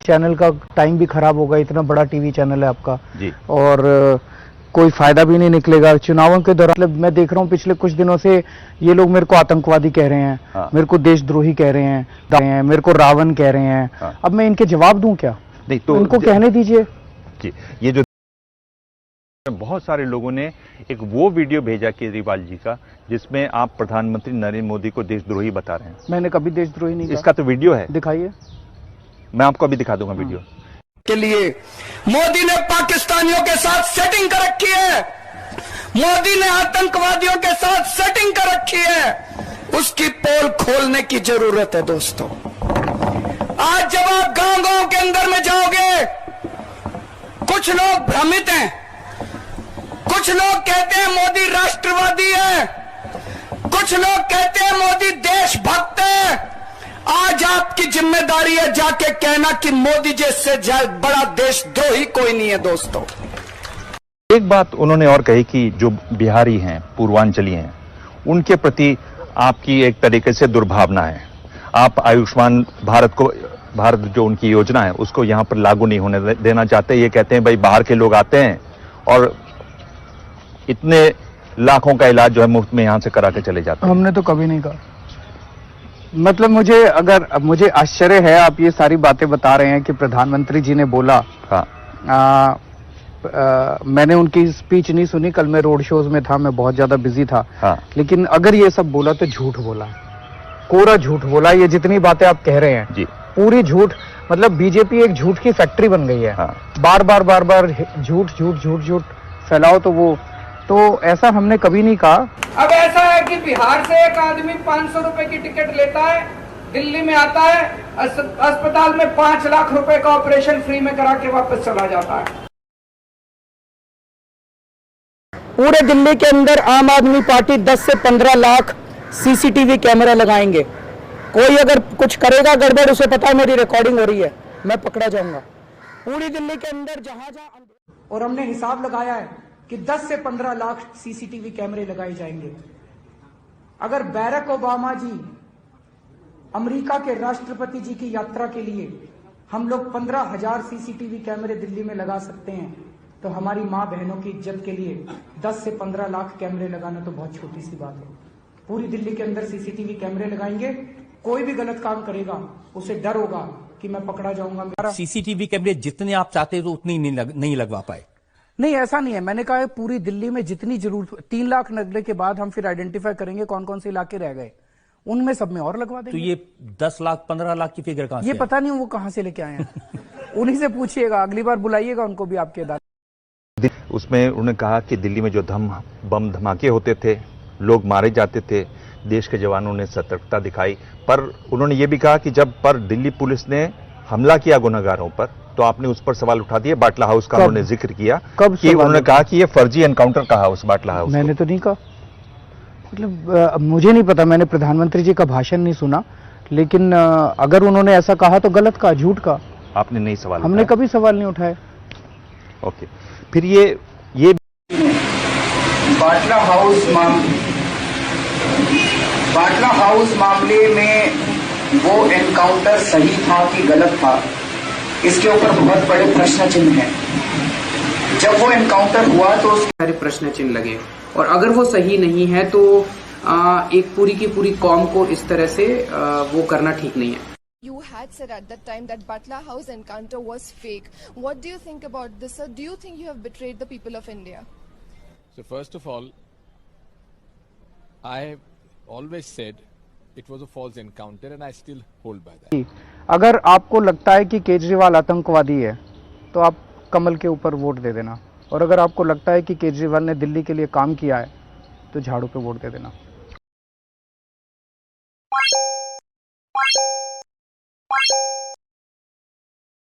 Channel का time भी खराब होगा, इतना बड़ा टीवी चैनल है आपका जी। और कोई फायदा भी नहीं निकलेगा चुनावों के दौरान। मतलब मैं देख रहा हूँ पिछले कुछ दिनों से ये लोग मेरे को आतंकवादी कह रहे हैं, हाँ। मेरे को देशद्रोही कह रहे हैं, मेरे को रावण कह रहे हैं। हाँ। अब मैं इनके जवाब दूं क्या? नहीं तो इनको कहने दीजिए जी। ये जो बहुत सारे लोगों ने एक वो वीडियो भेजा केजरीवाल जी का जिसमें आप प्रधानमंत्री नरेंद्र मोदी को देशद्रोही बता रहे हैं। मैंने कभी देशद्रोही नहीं कहा। इसका तो वीडियो है, दिखाइए। मैं आपको अभी दिखा दूंगा वीडियो। के लिए मोदी ने पाकिस्तानियों के साथ सेटिंग कर रखी है, मोदी ने आतंकवादियों के साथ सेटिंग कर रखी है। उसकी पोल खोलने की जरूरत है दोस्तों। आज जब आप गांव-गांव के अंदर में जाओगे, कुछ लोग भ्रमित हैं, कुछ लोग कहते हैं मोदी राष्ट्रवादी है, कुछ लोग कहते हैं मोदी देशभक्त है। आज आपकी जिम्मेदारी है जाके कहना कि मोदी जैसे बड़ा देशद्रोही कोई नहीं है दोस्तों। एक बात उन्होंने और कही कि जो बिहारी हैं, पूर्वांचली हैं, उनके प्रति आपकी एक तरीके से दुर्भावना है। आप आयुष्मान भारत जो उनकी योजना है उसको यहां पर लागू नहीं होने देना चाहते। ये कहते हैं भाई बाहर के लोग आते हैं और इतने लाखों का इलाज जो है मुफ्त में यहां से करा के चले जाते हैं। हमने तो कभी नहीं कहा। मतलब मुझे आश्चर्य है, आप ये सारी बातें बता रहे हैं कि प्रधानमंत्री जी ने बोला। हाँ। मैंने उनकी स्पीच नहीं सुनी, कल मैं रोड शोज में था, मैं बहुत ज्यादा बिजी था। हाँ। लेकिन अगर ये सब बोला तो झूठ बोला, कोरा झूठ बोला। ये जितनी बातें आप कह रहे हैं जी, पूरी झूठ। मतलब बीजेपी एक झूठ की फैक्ट्री बन गई है। हाँ। बार बार झूठ फैलाओ तो ऐसा हमने कभी नहीं कहा। अब ऐसा है कि बिहार से एक आदमी 500 रुपए की टिकट लेता है, दिल्ली में आता है, अस्पताल में 5 लाख रुपए का ऑपरेशन फ्री में करा के वापस चला जाता है। पूरे दिल्ली के अंदर आम आदमी पार्टी 10 से 15 लाख सीसीटीवी कैमरा लगाएंगे। कोई अगर कुछ करेगा गड़बड़, उसे पता है मेरी रिकॉर्डिंग हो रही है, मैं पकड़ा जाऊंगा। पूरी दिल्ली के अंदर जहां और हमने हिसाब लगाया है कि 10 से 15 लाख सीसीटीवी कैमरे लगाए जाएंगे। अगर बैरक ओबामा जी अमेरिका के राष्ट्रपति जी की यात्रा के लिए हम लोग 15,000 सीसीटीवी कैमरे दिल्ली में लगा सकते हैं, तो हमारी मां बहनों की इज्जत के लिए 10 से 15 लाख कैमरे लगाना तो बहुत छोटी सी बात है। पूरी दिल्ली के अंदर सीसीटीवी कैमरे लगाएंगे। कोई भी गलत काम करेगा उसे डर होगा कि मैं पकड़ा जाऊंगा। सीसीटीवी कैमरे जितने आप चाहते तो उतनी नहीं लगवा पाए। नहीं, ऐसा नहीं है। मैंने कहा है पूरी दिल्ली में जितनी जरूरत, 3 लाख लगने के बाद हम फिर आइडेंटिफाई करेंगे कौन कौन से इलाके रह गए, उनमें सब में और लगवा देंगे। तो ये 10 लाख 15 लाख की फिगर कहां से? ये पता नहीं वो कहां से लेके आए हैं। उन्हीं से पूछिएगा, अगली बार बुलाइएगा उनको भी आपके अदालत। उसमें उन्होंने कहा कि दिल्ली में जो बम धमाके होते थे, लोग मारे जाते थे, देश के जवानों ने सतर्कता दिखाई। पर उन्होंने ये भी कहा कि जब पर दिल्ली पुलिस ने हमला किया गुनहगारों पर, तो आपने उस पर सवाल उठा दिए। बाटला हाउस का उन्होंने जिक्र किया कि उन्होंने कहा कि ये फर्जी एनकाउंटर कहा उस बाटला हाउस। मैंने तो नहीं कहा। मतलब मुझे नहीं पता, मैंने प्रधानमंत्री जी का भाषण नहीं सुना, लेकिन अगर उन्होंने ऐसा कहा तो गलत कहा, झूठ कहा। आपने नहीं सवाल हमने उठाया? कभी सवाल नहीं उठाए। ओके, फिर ये बाटला हाउस मामले में वो एनकाउंटर सही था कि गलत था, इसके ऊपर बहुत बड़े प्रश्न चिन्ह हैं। जब वो एनकाउंटर हुआ तो सारे प्रश्न चिन्ह लगे, और अगर वो सही नहीं है तो एक पूरी की पूरी कौम को इस तरह से वो करना ठीक नहीं है। You had said at that time that Batla House encounter was fake. What do you think about this, sir? Do you think you have betrayed the people of India? So first of all, I always said it was a false encounter and I still hold by that. अगर आपको लगता है कि केजरीवाल आतंकवादी है तो आप कमल के ऊपर वोट दे देना, और अगर आपको लगता है कि केजरीवाल ने दिल्ली के लिए काम किया है तो झाड़ू पे वोट दे देना।